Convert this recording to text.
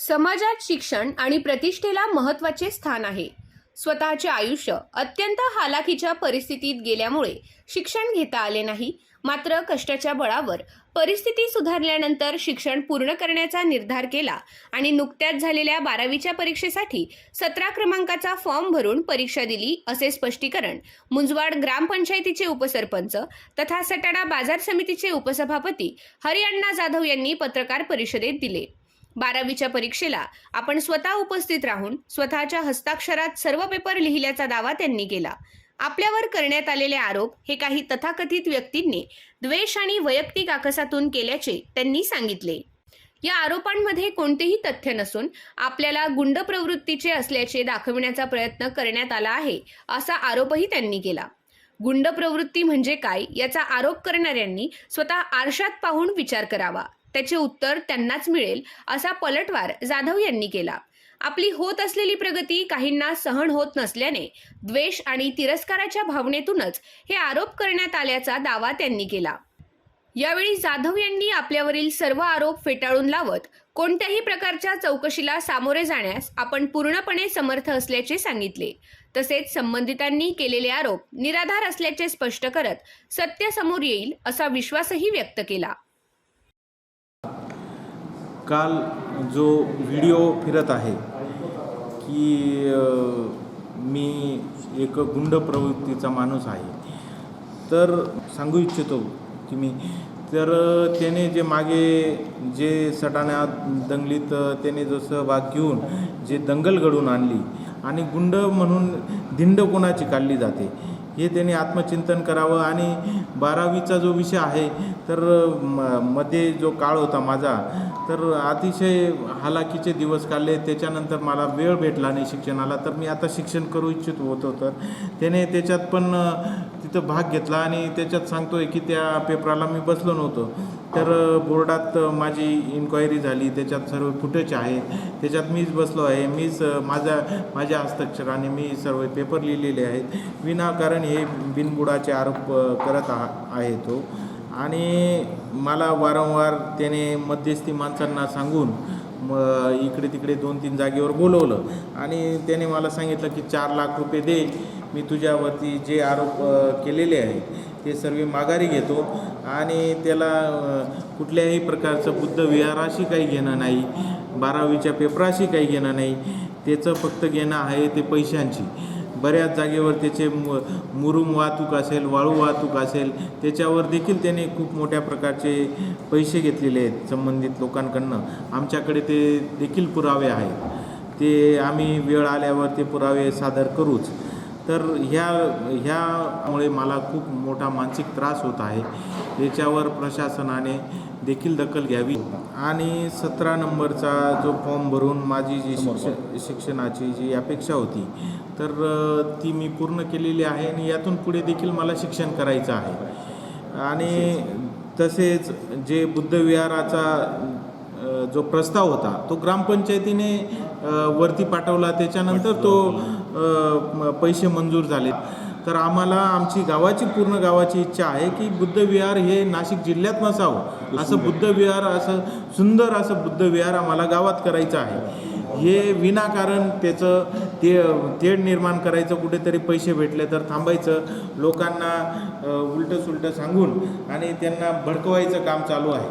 समाजात शिक्षण आणि प्रतिष्ठेला महत्त्वाचे स्थान आहे. स्वतःचे आयुष्य अत्यंत हालाखीच्या परिस्थितीत गेल्यामुळे शिक्षण घेता आले नाही. मात्र कष्टाच्या बळावर परिस्थिती सुधारल्यानंतर शिक्षण पूर्ण करण्याचा निर्धार केला आणि नुकत्याच झालेल्या 12वीच्या परीक्षेसाठी 17 क्रमांकाचा फॉर्म भरून परीक्षा दिली, असे स्पष्टीकरण मुंजवाड ग्रामपंचायतीचे उपसरपंच तथा सटाणा बाजार समितीचे उपसभापती हरिअण्णा जाधव यांनी पत्रकार परिषदेत दिले. 12वीच्या परीक्षेला आपण स्वतः उपस्थित राहून स्वतःच्या हस्ताक्षरात सर्व पेपर लिहिल्याचा दावा त्यांनी केला. आपल्यावर करण्यात आलेले आरोप हे काही तथाकथित व्यक्तींनी द्वेष आणि वैयक्तिक आकसातून केल्याचे त्यांनी सांगितले. या आरोपांमध्ये कोणतेही तथ्य नसून आपल्याला गुंड प्रवृत्तीचे असल्याचे दाखविण्याचा प्रयत्न करण्यात आला आहे, असा आरोपही त्यांनी केला. गुंड प्रवृत्ती म्हणजे काय याचा आरोप करणाऱ्यांनी स्वतः आरशात पाहून विचार करावा. त्याचे उत्तर त्यांनाच मिळेल, असा पलटवार जाधव यांनी केला. आपली होत असलेली प्रगती काहींना सहन होत नसल्याने द्वेष आणि तिरस्काराच्या भावनेतूनच हे आरोप करण्यात आल्याचा दावा त्यांनी केला. यावेळी जाधव यांनी आपल्यावरील सर्व आरोप फेटाळून लावत कोणत्याही प्रकारच्या चौकशीला सामोरे जाण्यास आपण पूर्णपणे समर्थ असल्याचे सांगितले. तसेच संबंधितांनी केलेले आरोप निराधार असल्याचे स्पष्ट करत सत्य समोर येईल असा विश्वासही व्यक्त केला. काल जो व्हिडिओ फिरत आहे की मी एक गुंड प्रवृत्तीचा माणूस आहे, तर सांगू इच्छितो की त्याने जे मागे जे सटाणा दंगलीत त्याने जो सहभाग घेऊन जे दंगल घडवून आणली आणि गुंड म्हणून धिंड कोणाची काढली जाते हे त्याने आत्मचिंतन करावं. आणि 12वीचा जो विषय आहे तर मध्ये जो काळ होता माझा, तर अतिशय हालाकीचे दिवस काढले. त्याच्यानंतर मला वेळ भेटला नाही शिक्षणाला, तर मी आता शिक्षण करू इच्छित होतो. तर त्याने त्याच्यात पण तिथं भाग घेतला आणि त्याच्यात सांगतोय की त्या पेपराला मी बसलो नव्हतो. तर बोर्डात माझी इन्क्वायरी झाली, त्याच्यात सर्व फुटेज आहे, त्याच्यात मीच बसलो आहे, मीच माझ्या हस्ताक्षराने मी सर्व पेपर लिहिलेले आहेत. विनाकारण हे बिनबुडाचे आरोप करत आहे तो. आणि मला वारंवार त्याने मध्यस्थी माणसांना सांगून इकडे तिकडे 2-3 जागेवर बोलवलं आणि त्याने मला सांगितलं की 4 लाख रुपये दे, मी तुझ्यावरती जे आरोप केलेले आहेत ते सर्व माघारी घेतो आणि त्याला कुठल्याही प्रकारचं बुद्धविहाराशी काही घेणं नाही, 12वीच्या पेपराशी काही घेणं नाही. त्याचं फक्त घेणं आहे ते पैशांची. बऱ्याच जागेवर त्याचे मुरुम वाहतूक असेल, वाळू वाहतूक असेल, त्याच्यावर देखील त्याने खूप मोठ्या प्रकारचे पैसे घेतलेले आहेत संबंधित लोकांकडनं. आमच्याकडे ते देखील पुरावे आहेत, ते आम्ही वेळ आल्यावर ते पुरावे सादर करूच. तर ह्यामुळे मला खूप मोठा मानसिक त्रास होत आहे. याच्यावर प्रशासनाने देखील दखल घ्यावी. आणि 17 नंबरचा जो फॉर्म भरून माझी जी शिक्षणाची जी अपेक्षा होती तर ती मी पूर्ण केलेली आहे आणि यातून पुढे देखील मला शिक्षण करायचं आहे. आणि तसेच जे बुद्धविहाराचा जो प्रस्ताव होता तो ग्रामपंचायतीने वरती पाठवला, त्याच्यानंतर तो पैसे मंजूर झाले. तर आम्हाला आमची पूर्ण गावाची इच्छा आहे की बुद्धविहार हे नाशिक जिल्ह्यात नसावं, असं बुद्धविहार, असं सुंदर असं बुद्धविहार आम्हाला गावात करायचं आहे. हे विनाकारण त्याचं तेढ निर्माण करायचं, कुठेतरी पैसे भेटले तर थांबायचं, लोकांना उलटं सुलटं सांगून आणि त्यांना भडकवायचं काम चालू आहे.